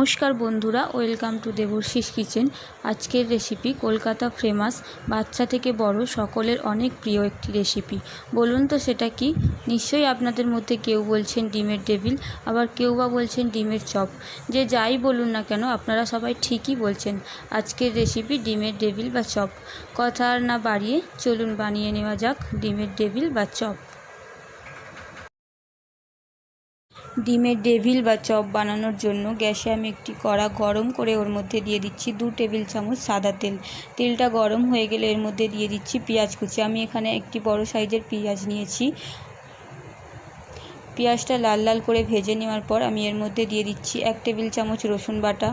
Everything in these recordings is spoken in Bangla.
নমস্কার বন্ধুরা, ওয়েলকাম টু দেবশ্রীস কিচেন। আজকের রেসিপি কলকাতা ফেমাস, বাচ্চা থেকে বড় সকলের অনেক প্রিয় একটি রেসিপি। বলুন তো সেটা কি? নিশ্চয়ই আপনাদের মধ্যে কেউ বলছেন ডিমের ডেভিল, আবার কেউ বা বলছেন ডিমের চপ। যে যাই বলুন না কেন, আপনারা সবাই ঠিকই বলছেন। আজকের রেসিপি ডিমের ডেভিল বা চপ। কথা আর না বাড়িয়ে চলুন বানিয়ে নেওয়া যাক ডিমের ডেভিল বা চপ। ডিমের ডেভিল বা চপ বানানোর জন্য গ্যাসে আমি একটি কড়া গরম করে ওর মধ্যে দিয়ে দিচ্ছি 2 টেবিল চামচ সাদা তেল। তেলটা গরম হয়ে গেলে এর মধ্যে দিয়ে দিচ্ছি পেঁয়াজ কুচি। আমি এখানে একটি বড় সাইজের পেঁয়াজ নিয়েছি। পেঁয়াজটা লাল লাল করে ভেজে নেওয়ার পর আমি এর মধ্যে দিয়ে দিচ্ছি 1 টেবিল চামচ রসুন বাটা,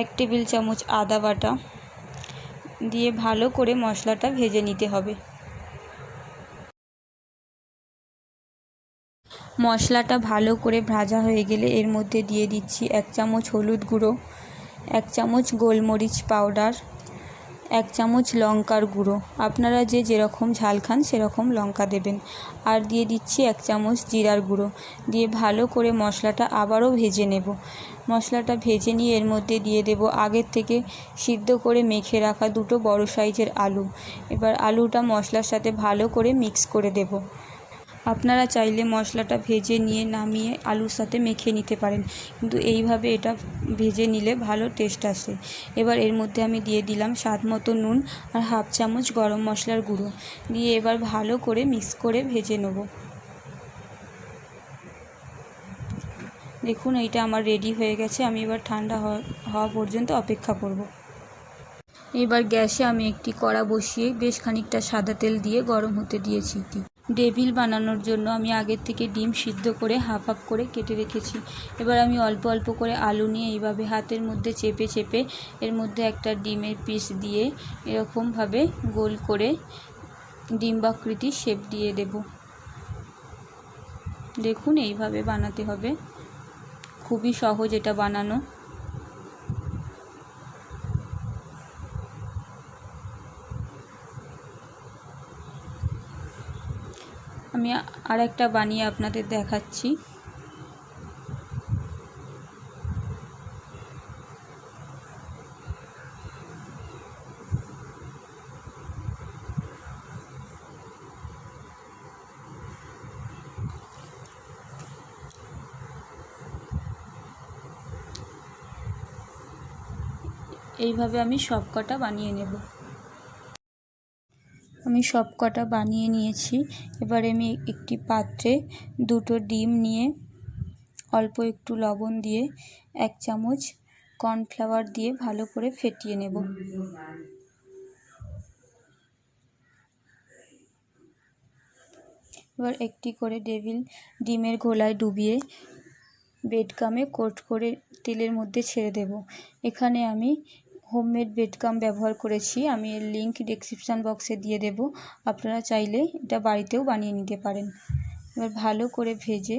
1 টেবিল চামচ আদা বাটা দিয়ে ভালো করে মশলাটা ভেজে নিতে হবে। মশলাটা ভালো করে ভাজা হয়ে গেলে এর মধ্যে দিয়ে দিচ্ছি 1 চামচ হলুদ গুঁড়ো, 1 চামচ গোলমরিচ পাউডার, 1 চামচ লঙ্কার গুঁড়ো। আপনারা যেরকম ঝাল খান সেরকম লঙ্কা দেবেন। আর দিয়ে দিচ্ছি 1 চামচ জিরার গুঁড়ো দিয়ে ভালো করে মশলাটা আবারও ভেজে নেব। মশলাটা ভেজে নিয়ে এর মধ্যে দিয়ে দেব আগের থেকে সিদ্ধ করে মেখে রাখা 2টো বড় সাইজের আলু। এবার আলুটা মশলার সাথে ভালো করে মিক্স করে দেব। আপনারা চাইলে মশলাটা ভেজে নিয়ে নামিয়ে আলুর সাথে মেখে নিতে পারেন, কিন্তু এইভাবে এটা ভেজে নিলে ভালো টেস্ট আসে। এবার এর মধ্যে আমি দিয়ে দিলাম স্বাদ মতো নুন আর 1/2 চামচ গরম মশলার গুঁড়ো দিয়ে এবার ভালো করে মিক্স করে ভেজে নেব। দেখুন এইটা আমার রেডি হয়ে গেছে। আমি এবার ঠান্ডা হওয়া পর্যন্ত অপেক্ষা করব। এবার গ্যাসে আমি একটি কড়া বসিয়ে বেশ খানিকটা সাদা তেল দিয়ে গরম হতে দিয়েছি। ডেভিল বানানোর জন্য আমি আগের থেকে ডিম সিদ্ধ করে হাফ হাফ করে কেটে রেখেছি। এবার আমি অল্প অল্প করে আলু নিয়ে এইভাবে হাতের মধ্যে চেপে চেপে এর মধ্যে একটা ডিমের পিস দিয়ে এরকমভাবে গোল করে ডিম্বাকৃতির শেপ দিয়ে দেব। দেখুন এইভাবে বানাতে হবে, খুবই সহজ এটা বানানো। আমি আরেকটা বানিয়ে আপনাদের দেখাচ্ছি। এইভাবে আমি সব কটা বানিয়ে নেব। আমি সব কটা বানিয়ে নিয়েছি। এবার আমি একটি পাত্রে 2টো ডিম নিয়ে অল্প একটু লবণ দিয়ে 1 চামচ কর্নফ্লাওয়ার দিয়ে ভালো করে ফেটিয়ে নেব। এবার একটি করে ডিমের গোলায় ডুবিয়ে ব্রেড ক্রামে কোট করে তেলের মধ্যে ছেড়ে দেব। এখানে আমি হোমমেড ব্রেড ক্রাম ব্যবহার করেছি। আমি এর লিঙ্ক ডেসক্রিপশান বক্সে দিয়ে দেব। আপনারা চাইলে এটা বাড়িতেও বানিয়ে নিতে পারেন। এবার ভালো করে ভেজে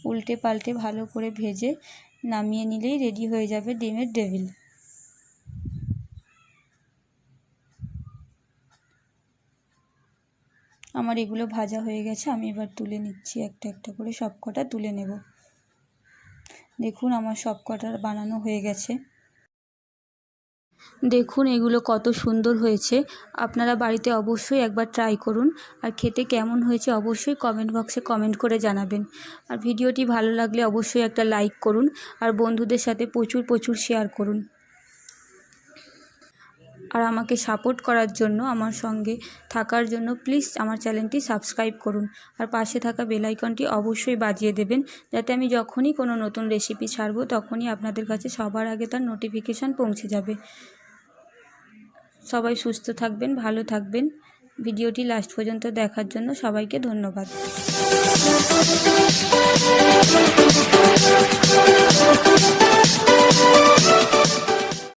উল্টে পাল্টে ভালো করে ভেজে নামিয়ে নিলেই রেডি হয়ে যাবে ডিমের ডেভিল। আমার এগুলো ভাজা হয়ে গেছে। আমি এবার তুলে নিচ্ছি, একটা একটা করে সব কটা তুলে নেব। দেখুন আমার সব কটা বানানো হয়ে গেছে। দেখুন এগুলো কত সুন্দর হয়েছে। আপনারা বাড়িতে অবশ্যই একবার ট্রাই করুন, আর খেতে কেমন হয়েছে অবশ্যই কমেন্ট বক্সে কমেন্ট করে জানাবেন। আর ভিডিওটি ভালো লাগলে অবশ্যই একটা লাইক করুন, আর বন্ধুদের সাথে প্রচুর প্রচুর শেয়ার করুন। আর আমাকে সাপোর্ট করার জন্য, আমার সঙ্গে থাকার জন্য প্লিজ আমার চ্যানেলটি সাবস্ক্রাইব করুন, আর পাশে থাকা বেল আইকনটি অবশ্যই বাজিয়ে দেবেন, যাতে আমি যখনই কোনো নতুন রেসিপি ছাড়বো তখনই আপনাদের কাছে সবার আগে তার নোটিফিকেশান পৌঁছে যাবে। সবাই সুস্থ থাকবেন, ভালো থাকবেন। ভিডিওটি লাস্ট পর্যন্ত দেখার জন্য সবাইকে ধন্যবাদ।